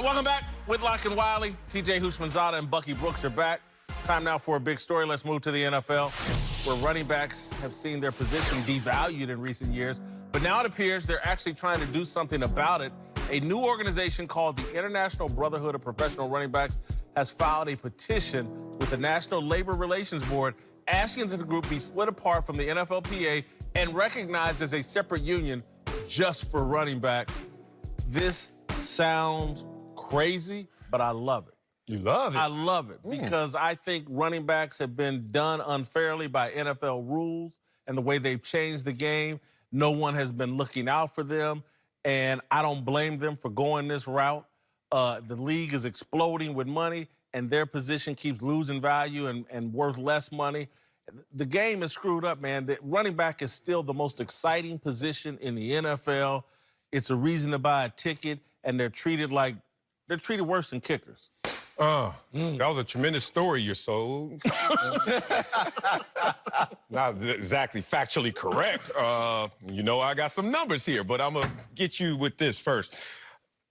Welcome back. Whitlock and Wiley, TJ Houshmandzadeh and Bucky Brooks are back. Time now for a big story. Let's move to the NFL, where running backs have seen their position devalued in recent years. But now it appears they're actually trying to do something about it. A new organization called the International Brotherhood of Professional Running Backs has filed a petition with the National Labor Relations Board asking that the group be split apart from the NFLPA and recognized as a separate union just for running backs. This sounds crazy, but I love it. You love it? I love it because I think running backs have been done unfairly by NFL rules and the way they've changed the game. No one has been looking out for them, and I don't blame them for going this route. The league is exploding with money, and their position keeps losing value and worth less money. The game is screwed up, man. The running back is still the most exciting position in the NFL. It's a reason to buy a ticket, and they're treated worse than kickers. That was a tremendous story you sold. Not exactly factually correct. You know, I got some numbers here, but I'm going to get you with this first.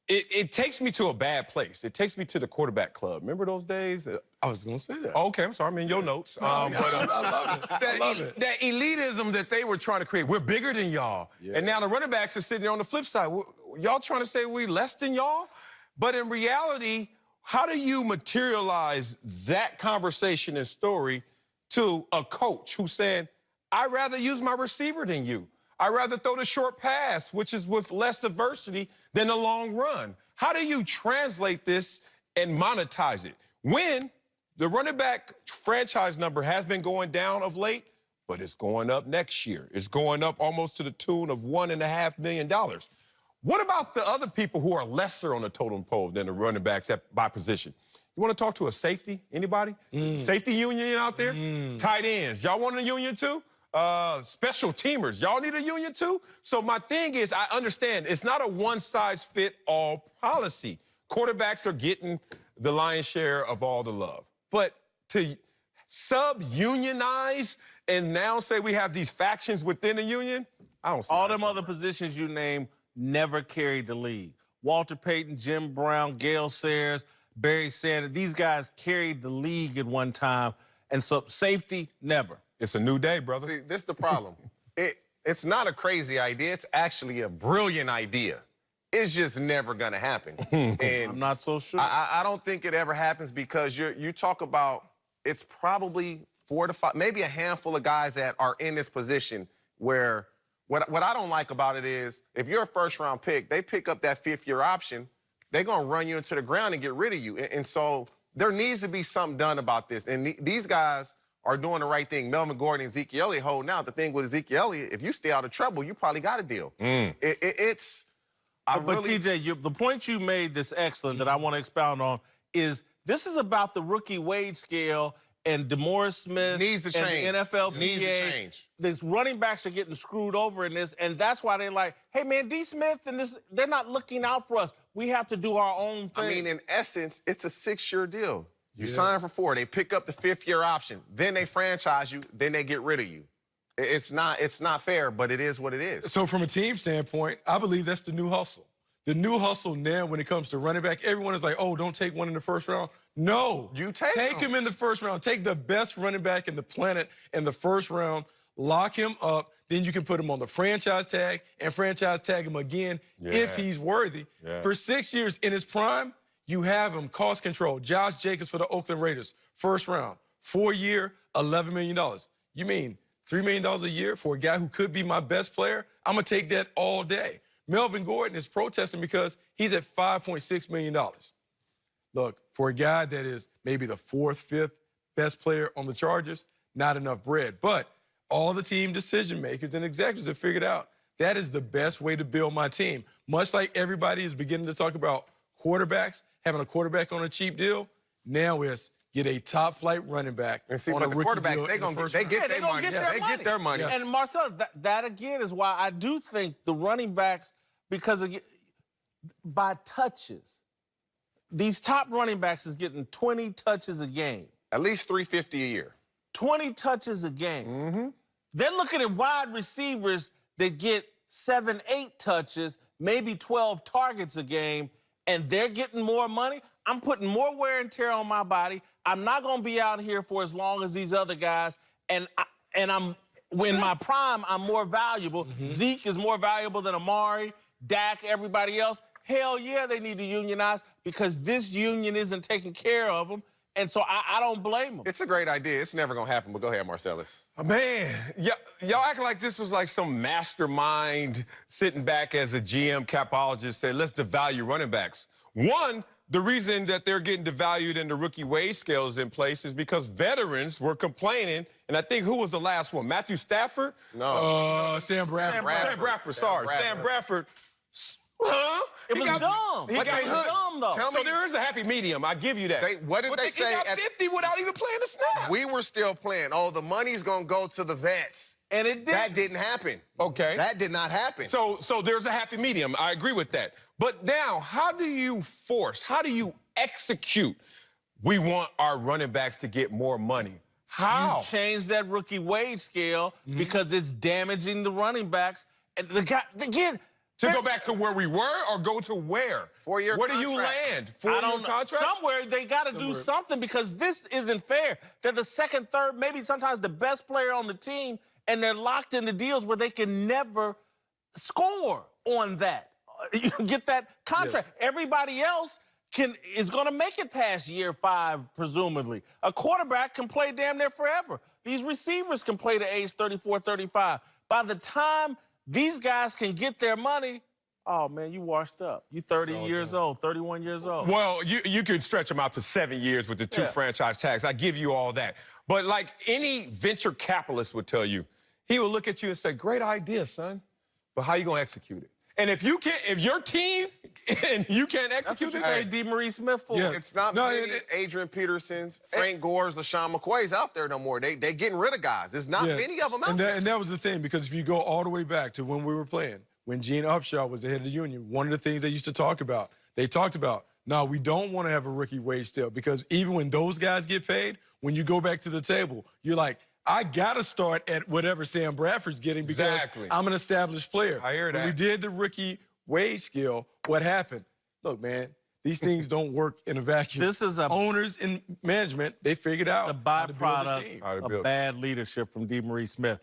It takes me to a bad place. It takes me to the quarterback club. Remember those days? I was going to say that. Oh, okay, I'm sorry. I'm in your notes. I love it. I love it. That elitism that they were trying to create. We're bigger than y'all. Yeah. And now the running backs are sitting there on the flip side. Y'all trying to say we less than y'all? But in reality, how do you materialize that conversation and story to a coach who's saying, I'd rather use my receiver than you. I'd rather throw the short pass, which is with less adversity than the long run. How do you translate this and monetize it? When the running back franchise number has been going down of late, but it's going up next year. It's going up almost to the tune of $1.5 million. What about the other people who are lesser on the totem pole than the running backs by position? You want to talk to a safety? Anybody? Safety union out there? Tight ends. Y'all want a union too? Special teamers. Y'all need a union too? So my thing is, I understand it's not a one-size-fit-all policy. Quarterbacks are getting the lion's share of all the love. But to sub-unionize and now say we have these factions within the union, I don't see all them other positions you named never carried the league. Walter Payton, Jim Brown, Gale Sayers, Barry Sanders, these guys carried the league at one time. And so safety, never. It's a new day, brother. See, this is the problem. It's not a crazy idea. It's actually a brilliant idea. It's just never going to happen. And I'm not so sure. I don't think it ever happens because you talk about it's probably 4 to 5, maybe a handful of guys that are in this position where what I don't like about it is if you're a first-round pick, they pick up that fifth-year option, they're going to run you into the ground and get rid of you. And so there needs to be something done about this. And these guys are doing the right thing. Melvin Gordon and Ezekiel Elliott holding out. The thing with Ezekiel Elliott, if you stay out of trouble, you probably got a deal. But TJ, the point you made that's excellent that I want to expound on is this is about the rookie wage scale and DeMaurice Smith needs to change. And the NFLPA. Needs to change. These running backs are getting screwed over in this, and that's why they're like, hey, man, D. Smith and this, they're not looking out for us. We have to do our own thing. I mean, in essence, it's a 6-year deal. You sign for 4, they pick up the 5th-year option, then they franchise you, then they get rid of you. It's not fair, but it is what it is. So from a team standpoint, I believe that's the new hustle. The new hustle now when it comes to running back, everyone is like, oh, don't take one in the first round. No. You take him in the first round. Take the best running back in the planet in the first round, lock him up, then you can put him on the franchise tag and franchise tag him again if he's worthy. For 6 years in his prime, you have him, cost control. Josh Jacobs for the Oakland Raiders, first round, 4-year, $11 million. You mean $3 million a year for a guy who could be my best player? I'm going to take that all day. Melvin Gordon is protesting because he's at $5.6 million. Look, for a guy that is maybe the 4th, 5th best player on the Chargers, not enough bread. But all the team decision makers and executives have figured out that is the best way to build my team. Much like everybody is beginning to talk about quarterbacks, having a quarterback on a cheap deal, now it's get a top-flight running back and see, on but a the rookie quarterbacks, deal they get their money. They get their money. And Marcel, that again is why I do think the running backs, because by touches, these top running backs is getting 20 touches a game. At least 350 a year. 20 touches a game. They're looking at wide receivers that get 7, 8 touches, maybe 12 targets a game, and they're getting more money, I'm putting more wear and tear on my body. I'm not going to be out here for as long as these other guys, and I'm in my prime, I'm more valuable. Zeke is more valuable than Amari, Dak, everybody else. Hell yeah, they need to unionize because this union isn't taking care of them. And so I don't blame them. It's a great idea. It's never going to happen, but go ahead, Marcellus. Man, y'all act like this was like some mastermind sitting back as a GM capologist said, let's devalue running backs. One, the reason that they're getting devalued and the rookie wage scale is in place is because veterans were complaining. And I think who was the last one? Matthew Stafford? No. Sam Bradford. Sam Bradford, sorry. Sam Bradford. Huh? It was dumb. He got dumb, though. So there is a happy medium. I give you that. What did they say? He got 50 without even playing a snap. We were still playing. Oh, the money's going to go to the vets. And it did. That didn't happen. Okay. That did not happen. So there's a happy medium. I agree with that. But now, how do you execute? We want our running backs to get more money. How? You change that rookie wage scale because it's damaging the running backs. And the guy, again, to go back to where we were or go to where? 4-year Where contract. do you land? I don't know. Contract? Somewhere they got to do something because this isn't fair. They're the second, third, maybe sometimes the best player on the team, and they're locked into deals where they can never score on that. You get that contract. Yes. Everybody else is going to make it past year 5, presumably. A quarterback can play damn near forever. These receivers can play to age 34, 35. By the time these guys can get their money, oh, man, you washed up. You 30 years old, 31 years old. Well, you could stretch them out to 7 years with the 2 franchise tags. I give you all that. But like any venture capitalist would tell you, he will look at you and say, great idea, son, but how you going to execute it? And if your team and you can't execute it, hey, DeMaurice Smith for. Yeah. It's not many Adrian Petersons, Frank Gores, LaShawn McCoys out there no more. They getting rid of guys. There's not many of them out there. And that was the thing, because if you go all the way back to when we were playing, when Gene Upshaw was the head of the union, one of the things they used to talk about, no, we don't want to have a rookie wage scale, because even when those guys get paid, when you go back to the table, you're like, I got to start at whatever Sam Bradford's getting because I'm an established player. I hear that. When we did the rookie wage scale, what happened? Look, man, these things don't work in a vacuum. This is owners and management, they figured out it's a byproduct of bad leadership from DeMaurice Smith.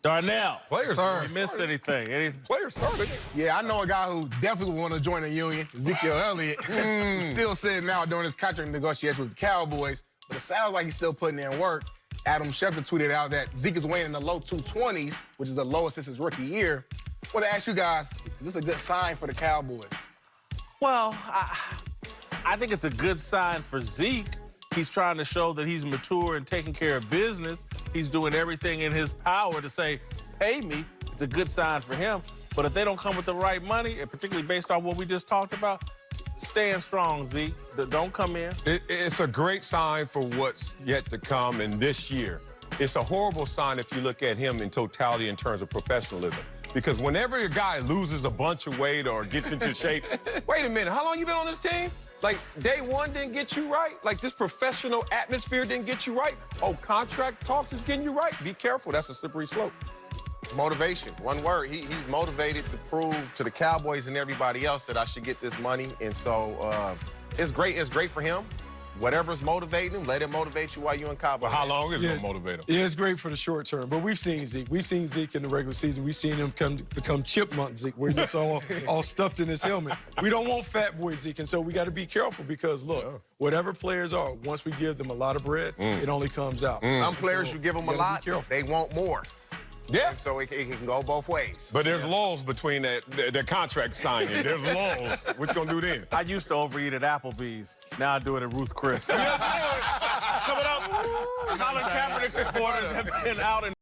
Darnell, players, you missed anything? Players started it. Yeah, I know a guy who definitely would want to join a union, Ezekiel Elliott. He's still sitting out during his contract negotiations with the Cowboys, but it sounds like he's still putting in work. Adam Schefter tweeted out that Zeke is weighing in the low 220s, which is the lowest since his rookie year. I want to ask you guys, is this a good sign for the Cowboys? Well, I think it's a good sign for Zeke. He's trying to show that he's mature and taking care of business. He's doing everything in his power to say, pay me. It's a good sign for him. But if they don't come with the right money, and particularly based on what we just talked about, stand strong, Zeke. Don't come in. It's a great sign for what's yet to come in this year. It's a horrible sign if you look at him in totality in terms of professionalism. Because whenever a guy loses a bunch of weight or gets into shape, wait a minute, how long you been on this team? Like, day one didn't get you right? Like, this professional atmosphere didn't get you right? Oh, contract talks is getting you right? Be careful, that's a slippery slope. Motivation, one word. He's motivated to prove to the Cowboys and everybody else that I should get this money. And so it's great. It's great for him. Whatever's motivating him, let it motivate you while you're in Cowboys. But how long is it going to motivate him? Yeah, it's great for the short term. But we've seen Zeke. We've seen Zeke in the regular season. We've seen him become chipmunk Zeke, where he gets all stuffed in his helmet. We don't want fat boy Zeke, and so we got to be careful because, look, whatever players are, once we give them a lot of bread, it only comes out. Some players, you give them a lot, they want more. Yeah. And so it can go both ways. But there's lulls between the contract signing. There's lulls. What you going to do then? I used to overeat at Applebee's. Now I do it at Ruth Chris. Coming up, Colin Kaepernick supporters have been out in